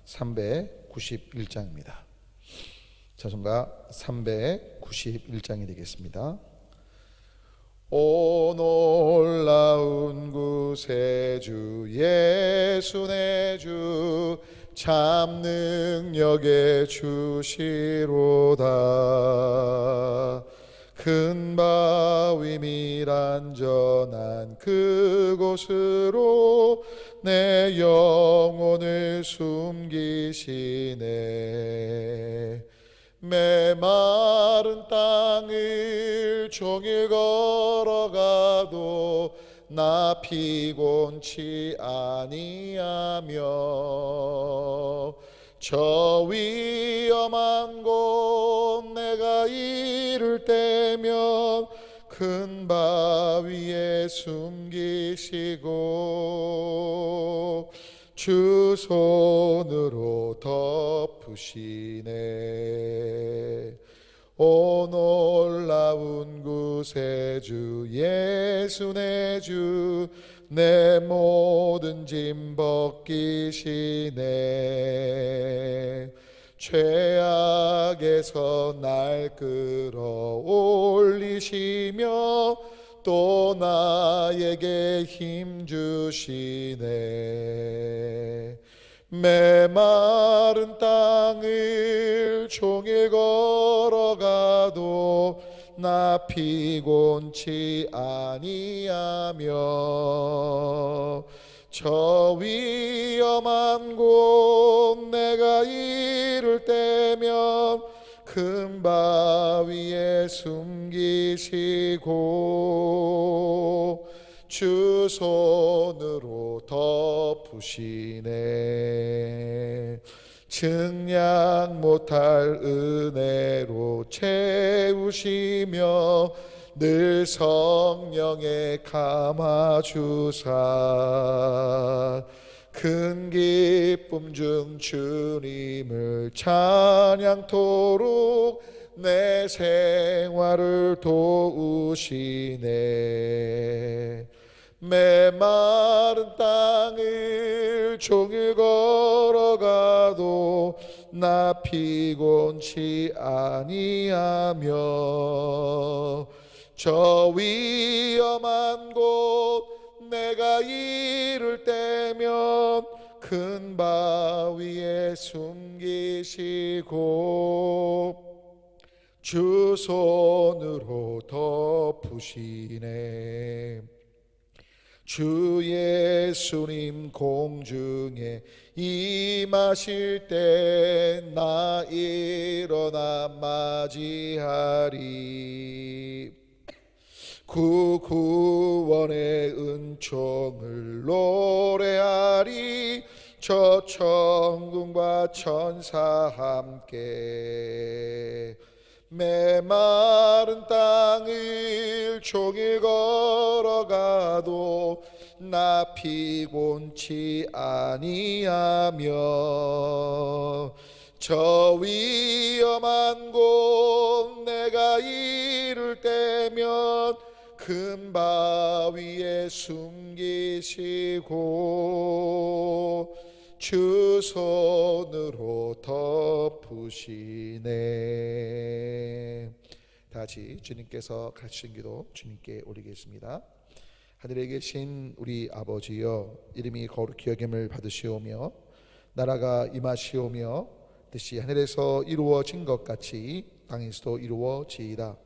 391장입니다. 자son가 391장이 되겠습니다. 오 놀라운 구세주 예수 내 주 참 능력의 주시로다. 큰 바위 및 안전한 그곳으로 내 영혼을 숨기시네. 메마른 땅을 종일 걸어가도 나 피곤치 아니하며 저 위험한 곳 내가 이를 때면 큰 바위에 숨기시고 주 손으로 덮으시네. 오 놀라운 구세주 예수 내 주 내 모든 짐 벗기시네. 죄악에서 날 끌어올리시며 또 나에게 힘 주시네. 메마른 땅을 종일 걸어가도 나 피곤치 아니하며 저 위험한 곳 내가 이를 때면 큰 바위에 숨기시고 주 손으로 덮으시네. 증량 못할 은혜로 채우시며 늘 성령에 감아주사 큰 기쁨 중 주님을 찬양토록 내 생활을 도우시네. 메마른 땅을 종일 걸어가도 나 피곤치 아니하며 저 위험한 곳 내가 이를 때면 큰 바위에 숨기시고 주 손으로 덮으시네. 주 예수님 공중에 임하실 때 나 일어나 맞이하리. 구원의 은총을 노래하리. 저 천군과 천사 함께 메마른 땅을 종일 걸어가도 나 피곤치 아니하며 저 위험한 곳 내가 이를 때면 큰 바위에 숨기시고 주 손으로 덮으시네. 다시 주님께서 가르치신 기도 주님께 올리겠습니다. 하늘에 계신 우리 아버지여, 이름이 거룩히 여김을 받으시오며 나라가 임하시오며 뜻이 하늘에서 이루어진 것 같이 땅에서도 이루어지이다.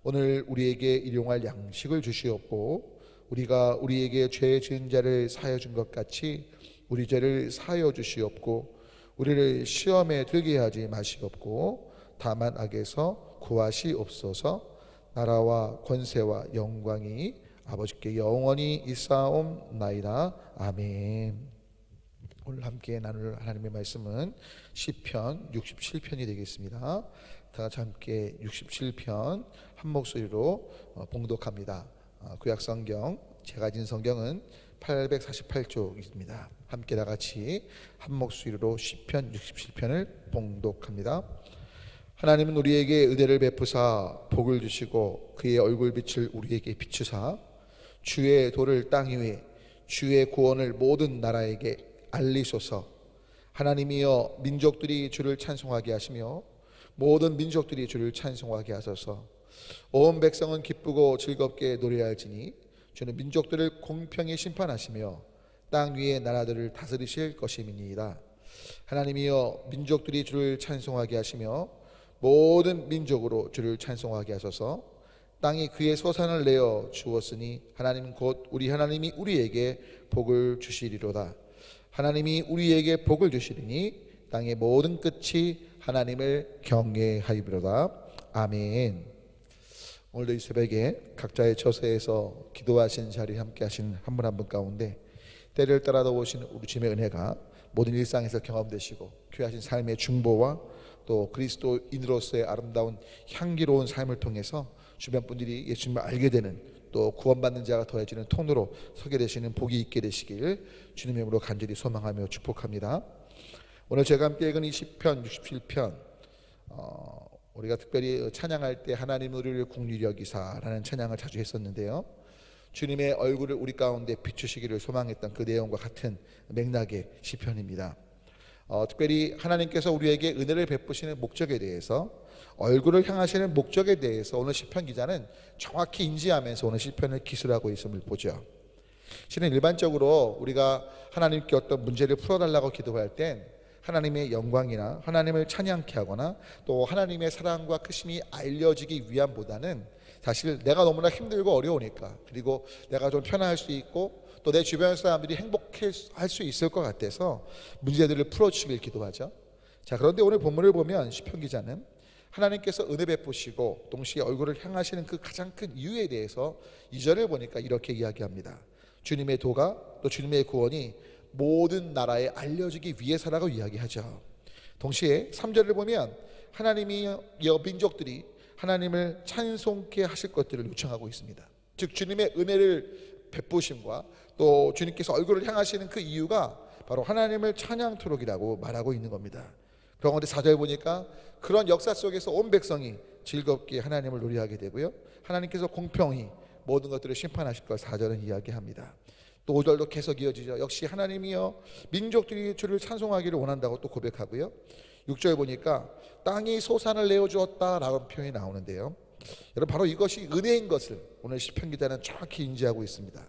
오늘 우리에게 일용할 양식을 주시옵고 우리가 우리에게 죄 지은 자를 사하여 준 것 같이 우리 죄를 사하여 주시옵고 우리를 시험에 들게 하지 마시옵고 다만 악에서 구하시옵소서. 나라와 권세와 영광이 아버지께 영원히 있사옵나이다. 아멘. 오늘 함께 나눌 하나님의 말씀은 시편 67편이 되겠습니다. 다 같이 함께 67편 한 목소리로 봉독합니다. 구약성경, 제가 가진 성경은 848쪽입니다. 함께 다 같이 한 목소리로 시편 67편을 봉독합니다. 하나님은 우리에게 은혜를 베푸사 복을 주시고 그의 얼굴빛을 우리에게 비추사 주의 도를 땅 위에 주의 구원을 모든 나라에게 알리소서. 하나님이여 민족들이 주를 찬송하게 하시며 모든 민족들이 주를 찬송하게 하소서. 온 백성은 기쁘고 즐겁게 노래할지니 주는 민족들을 공평히 심판하시며 땅 위의 나라들을 다스리실 것임이니이다. 하나님이여 민족들이 주를 찬송하게 하시며 모든 민족으로 주를 찬송하게 하소서. 땅이 그의 소산을 내어 주었으니 하나님 곧 우리 하나님이 우리에게 복을 주시리로다. 하나님이 우리에게 복을 주시리니 땅의 모든 끝이 하나님을 경외하리로다. 아멘. 오늘도 이 새벽에 각자의 처소에서 기도하신 자리에 함께 하신 한 분 한 분 가운데 때를 따라다 오신 우리 주님의 은혜가 모든 일상에서 경험되시고 귀하신 삶의 중보와 또 그리스도인으로서의 아름다운 향기로운 삶을 통해서 주변 분들이 예수님을 알게 되는 또 구원받는 자가 더해지는 통로로 서게 되시는 복이 있게 되시길 주님의 이름으로 간절히 소망하며 축복합니다. 오늘 제가 함께 읽은 이 시편 67편 우리가 특별히 찬양할 때 하나님 우리를 긍휼히 여기사라는 찬양을 자주 했었는데요. 주님의 얼굴을 우리 가운데 비추시기를 소망했던 그 내용과 같은 맥락의 시편입니다. 특별히 하나님께서 우리에게 은혜를 베푸시는 목적에 대해서 얼굴을 향하시는 목적에 대해서 오늘 시편 기자는 정확히 인지하면서 오늘 시편을 기술하고 있음을 보죠. 실은 일반적으로 우리가 하나님께 어떤 문제를 풀어달라고 기도할 땐 하나님의 영광이나 하나님을 찬양케 하거나 또 하나님의 사랑과 크심이 알려지기 위함보다는 사실 내가 너무나 힘들고 어려우니까 그리고 내가 좀 편안할 수 있고 또 내 주변 사람들이 행복할 수 있을 것 같아서 문제들을 풀어주시길 기도하죠. 자, 그런데 오늘 본문을 보면 시편 기자는 하나님께서 은혜 베푸시고 동시에 얼굴을 향하시는 그 가장 큰 이유에 대해서 2절을 보니까 이렇게 이야기합니다. 주님의 도가 또 주님의 구원이 모든 나라에 알려지기 위해서라고 이야기하죠. 동시에 3절을 보면 하나님이여 민족들이 하나님을 찬송케 하실 것들을 요청하고 있습니다. 즉 주님의 은혜를 베푸심과 또 주님께서 얼굴을 향하시는 그 이유가 바로 하나님을 찬양토록이라고 말하고 있는 겁니다. 그런데 4절 보니까 그런 역사 속에서 온 백성이 즐겁게 하나님을 노래하게 되고요, 하나님께서 공평히 모든 것들을 심판하실 걸 4절은 이야기합니다. 또 5절도 계속 이어지죠. 역시 하나님이여 민족들이 주를 찬송하기를 원한다고 또 고백하고요. 6절 보니까 땅이 소산을 내어주었다라는 표현이 나오는데요, 여러분 바로 이것이 은혜인 것을 오늘 시편 기자는 정확히 인지하고 있습니다.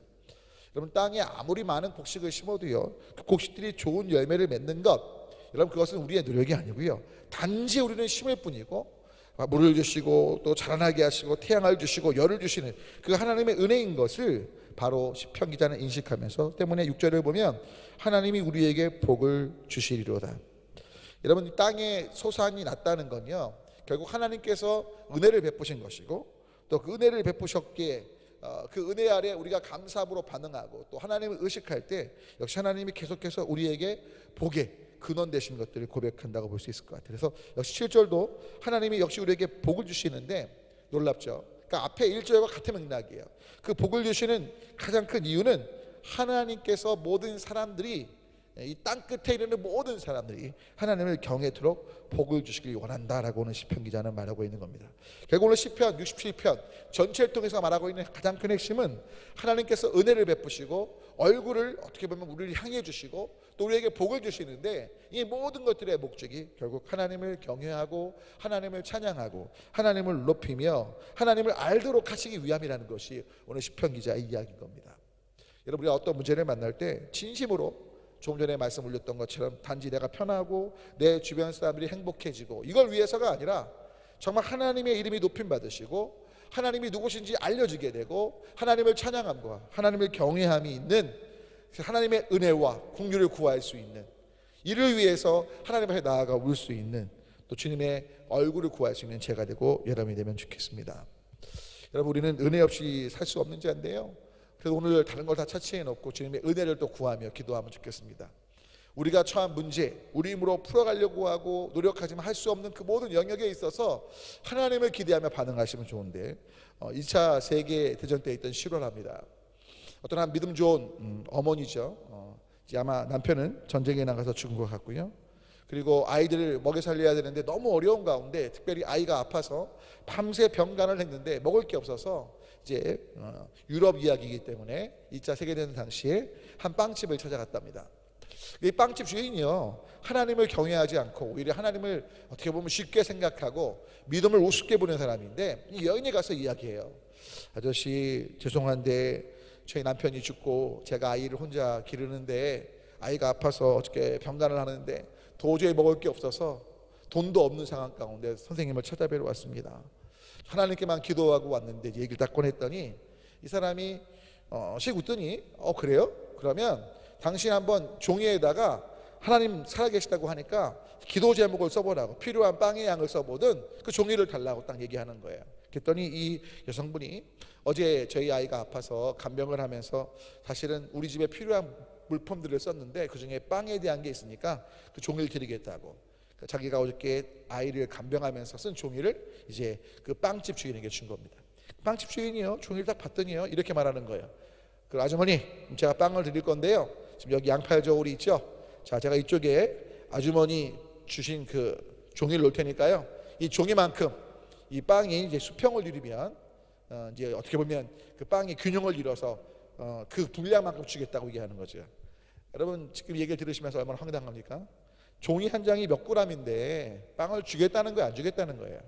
여러분 땅에 아무리 많은 곡식을 심어도요, 그 곡식들이 좋은 열매를 맺는 것, 여러분 그것은 우리의 노력이 아니고요, 단지 우리는 심을 뿐이고 물을 주시고 또 자라나게 하시고 태양을 주시고 열을 주시는 그 하나님의 은혜인 것을 바로 시편 기자는 인식하면서 때문에 6절을 보면 하나님이 우리에게 복을 주시리로다. 여러분 땅에 소산이 났다는 건요, 결국 하나님께서 은혜를 베푸신 것이고 또 그 은혜를 베푸셨기에 그 은혜 아래 우리가 감사함으로 반응하고 또 하나님을 의식할 때 역시 하나님이 계속해서 우리에게 복의 근원 되신 것들을 고백한다고 볼 수 있을 것 같아요. 그래서 역시 7절도 하나님이 역시 우리에게 복을 주시는데 놀랍죠. 그러니까 앞에 1절과 같은 맥락이에요. 그 복을 주시는 가장 큰 이유는 하나님께서 모든 사람들이, 이 땅 끝에 이르는 모든 사람들이 하나님을 경외토록 복을 주시길 원한다라고 오늘 시편 기자는 말하고 있는 겁니다. 결국 오늘 시편 67편 전체를 통해서 말하고 있는 가장 큰 핵심은 하나님께서 은혜를 베푸시고 얼굴을 어떻게 보면 우리를 향해 주시고 또 우리에게 복을 주시는데 이 모든 것들의 목적이 결국 하나님을 경외하고 하나님을 찬양하고 하나님을 높이며 하나님을 알도록 하시기 위함이라는 것이 오늘 시편 기자의 이야기인 겁니다. 여러분 우리가 어떤 문제를 만날 때 진심으로 조금 전에 말씀 올렸던 것처럼 단지 내가 편하고 내 주변 사람들이 행복해지고 이걸 위해서가 아니라 정말 하나님의 이름이 높임 받으시고 하나님이 누구신지 알려지게 되고 하나님을 찬양함과 하나님을 경외함이 있는 하나님의 은혜와 긍휼을 구할 수 있는, 이를 위해서 하나님 앞에 나아가 울 수 있는, 또 주님의 얼굴을 구할 수 있는 제가 되고 여러분이 되면 좋겠습니다. 여러분 우리는 은혜 없이 살 수 없는 자인데요, 그래서 오늘 다른 걸 다 차치해 놓고 주님의 은혜를 또 구하며 기도하면 좋겠습니다. 우리가 처한 문제, 우리 힘으로 풀어가려고 하고 노력하지만 할 수 없는 그 모든 영역에 있어서 하나님을 기대하며 반응하시면 좋은데 2차 세계대전 때 있던 실화랍니다. 어떤 한 믿음 좋은 어머니죠. 아마 남편은 전쟁에 나가서 죽은 것 같고요. 그리고 아이들을 먹여 살려야 되는데 너무 어려운 가운데 특별히 아이가 아파서 밤새 병간을 했는데 먹을 게 없어서 이제 유럽 이야기이기 때문에 2차 세계대전 당시에 한 빵집을 찾아갔답니다. 이 빵집 주인이요, 하나님을 경외하지 않고 오히려 하나님을 어떻게 보면 쉽게 생각하고 믿음을 우습게 보는 사람인데, 이 여인이 가서 이야기해요. 아저씨, 죄송한데 저희 남편이 죽고 제가 아이를 혼자 기르는데 아이가 아파서 어저께 병간을 하는데 도저히 먹을 게 없어서 돈도 없는 상황 가운데 선생님을 찾아뵈러 왔습니다. 하나님께만 기도하고 왔는데 얘기를 딱 꺼냈더니 이 사람이 씩 웃더니 그래요? 그러면 당신 한번 종이에다가 하나님 살아계시다고 하니까 기도 제목을 써보라고, 필요한 빵의 양을 써보든 그 종이를 달라고 딱 얘기하는 거예요. 그랬더니 이 여성분이 어제 저희 아이가 아파서 간병을 하면서 사실은 우리 집에 필요한 물품들을 썼는데 그중에 빵에 대한 게 있으니까 그 종이를 드리겠다고, 자기가 어저께 아이를 간병하면서 쓴 종이를 이제 그 빵집 주인에게 준 겁니다. 빵집 주인이요, 종이를 딱 봤더니요, 이렇게 말하는 거예요. 그 아주머니, 제가 빵을 드릴 건데요, 지금 여기 양팔 저울이 있죠. 자, 제가 이쪽에 아주머니 주신 그 종이를 놓을 테니까요, 이 종이만큼 이 빵이 이제 수평을 이루면 이제 어떻게 보면 그 빵이 균형을 이뤄서 그 분량만큼 주겠다고 얘기하는 거죠. 여러분 지금 얘기를 들으시면서 얼마나 황당합니까? 종이 한 장이 몇 그램인데 빵을 주겠다는 거예요, 안 주겠다는 거예요?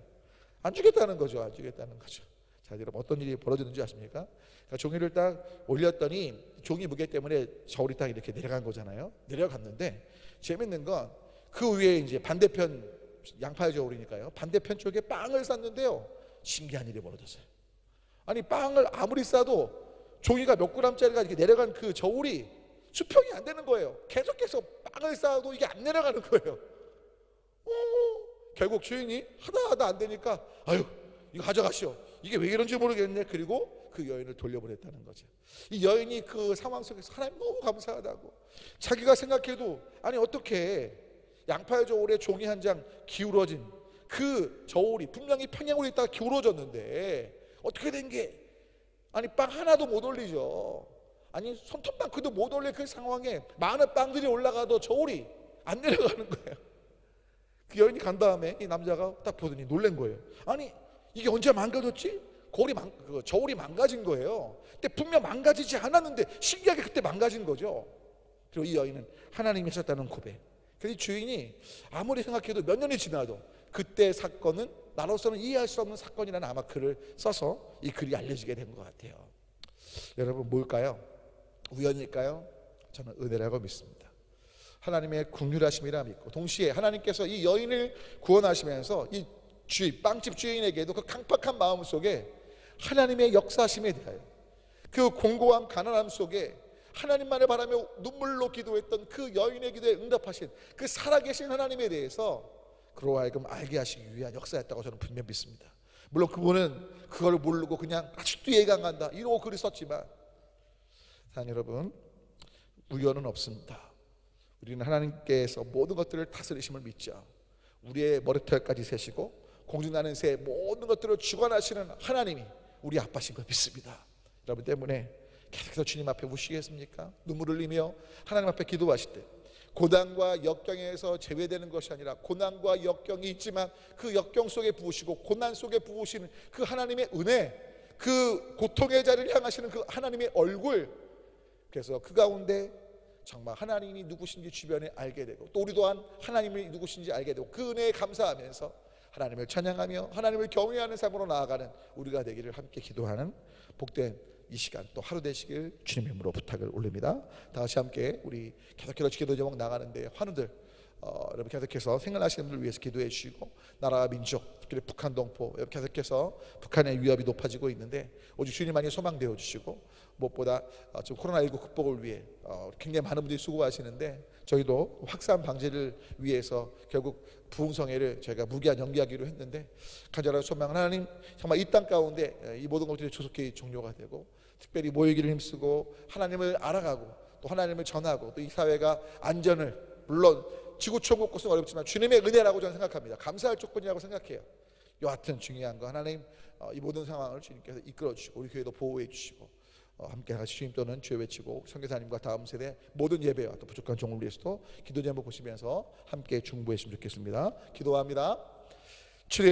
안 주겠다는 거죠. 안 주겠다는 거죠. 자, 여러분 어떤 일이 벌어지는지 아십니까? 그러니까 종이를 딱 올렸더니 종이 무게 때문에 저울이 딱 이렇게 내려간 거잖아요. 내려갔는데 재밌는 건 그 위에 이제 반대편, 양팔 저울이니까요, 반대편 쪽에 빵을 쌌는데요, 신기한 일이 벌어졌어요. 아니 빵을 아무리 싸도 종이가 몇 그램짜리가 이렇게 내려간 그 저울이 수평이 안 되는 거예요. 계속해서 빵을 쌓아도 이게 안 내려가는 거예요. 결국 주인이 하다 안 되니까 아유, 이거 가져가시오. 이게 왜 이런지 모르겠네. 그리고 그 여인을 돌려보냈다는 거죠. 이 여인이 그 상황 속에서 하나님 너무 감사하다고, 자기가 생각해도 아니 어떻게 양팔 저울에 종이 한 장 기울어진 그 저울이 분명히 평행으로 있다가 기울어졌는데 어떻게 된 게, 아니 빵 하나도 못 올리죠. 아니 손톱만큼도 못 올릴 그 상황에 많은 빵들이 올라가도 저울이 안 내려가는 거예요. 그 여인이 간 다음에 이 남자가 딱 보더니 놀란 거예요. 아니 이게 언제 망가졌지? 저울이 망가진 거예요. 근데 분명 망가지지 않았는데 신기하게 그때 망가진 거죠. 그리고 이 여인은 하나님이 하셨다는 고백. 그래서 주인이 아무리 생각해도 몇 년이 지나도 그때 사건은 나로서는 이해할 수 없는 사건이라는 아마 글을 써서 이 글이 알려지게 된 것 같아요. 여러분 뭘까요? 우연일까요? 저는 은혜라고 믿습니다. 하나님의 긍휼하심이라 믿고, 동시에 하나님께서 이 여인을 구원하시면서 이 빵집 주인에게도 그 강팍한 마음 속에 하나님의 역사심에 대하여, 그 공고함 가난함 속에 하나님만을 바라며 눈물로 기도했던 그 여인의 기도에 응답하신 그 살아계신 하나님에 대해서 그로 하여금 알게 하시기 위한 역사였다고 저는 분명히 믿습니다. 물론 그분은 그걸 모르고 그냥 아직도 이해가 안 간다 이러고 글을 썼지만, 사랑하는 여러분, 우연은 없습니다. 우리는 하나님께서 모든 것들을 다스리심을 믿죠. 우리의 머리털까지 세시고 공중나는 새 모든 것들을 주관하시는 하나님이 우리 아빠신 걸 믿습니다. 여러분 때문에 계속해서 주님 앞에 우시겠습니까? 눈물 흘리며 하나님 앞에 기도하실 때 고난과 역경에서 제외되는 것이 아니라 고난과 역경이 있지만 그 역경 속에 부으시고 고난 속에 부으시는 그 하나님의 은혜, 그 고통의 자리를 향하시는 그 하나님의 얼굴, 그래서 그 가운데 정말 하나님이 누구신지 주변에 알게 되고 또 우리 또한 하나님이 누구신지 알게 되고 그 은혜에 감사하면서 하나님을 찬양하며 하나님을 경외하는 삶으로 나아가는 우리가 되기를 함께 기도하는 복된 이 시간 또 하루 되시길 주님의 이름으로 부탁을 올립니다. 다시 함께 우리 계속해서 기도 제목 나가는데 환우들 여러분 계속해서 생각나시는 분들 위해서 기도해 주시고, 나라와 민족, 특히 북한 동포 계속해서 북한의 위협이 높아지고 있는데 오직 주님만이 소망되어 주시고, 무엇보다 지금 코로나19 극복을 위해 굉장히 많은 분들이 수고하시는데 저희도 확산 방지를 위해서 결국 부흥성회를 저희가 무기한 연기하기로 했는데 간절하게 소망하는 하나님, 정말 이 땅 가운데 이 모든 것들이 조속히 종료가 되고 특별히 모이기를 힘쓰고 하나님을 알아가고 또 하나님을 전하고 또 이 사회가 안전을, 물론 지구촌 곳곳은 어렵지만 주님의 은혜라고 저는 생각합니다. 감사할 조건이라고 생각해요. 여하튼 중요한 거 하나님 이 모든 상황을 주님께서 이끌어 주시고 우리 교회도 보호해 주시고 함께 같이 주님 또는 주여 외치고 선교사님과 다음 세대 모든 예배와 또 부족한 종을 위해서도 기도 제목 보시면서 함께 중보했으면 좋겠습니다. 기도합니다. 주님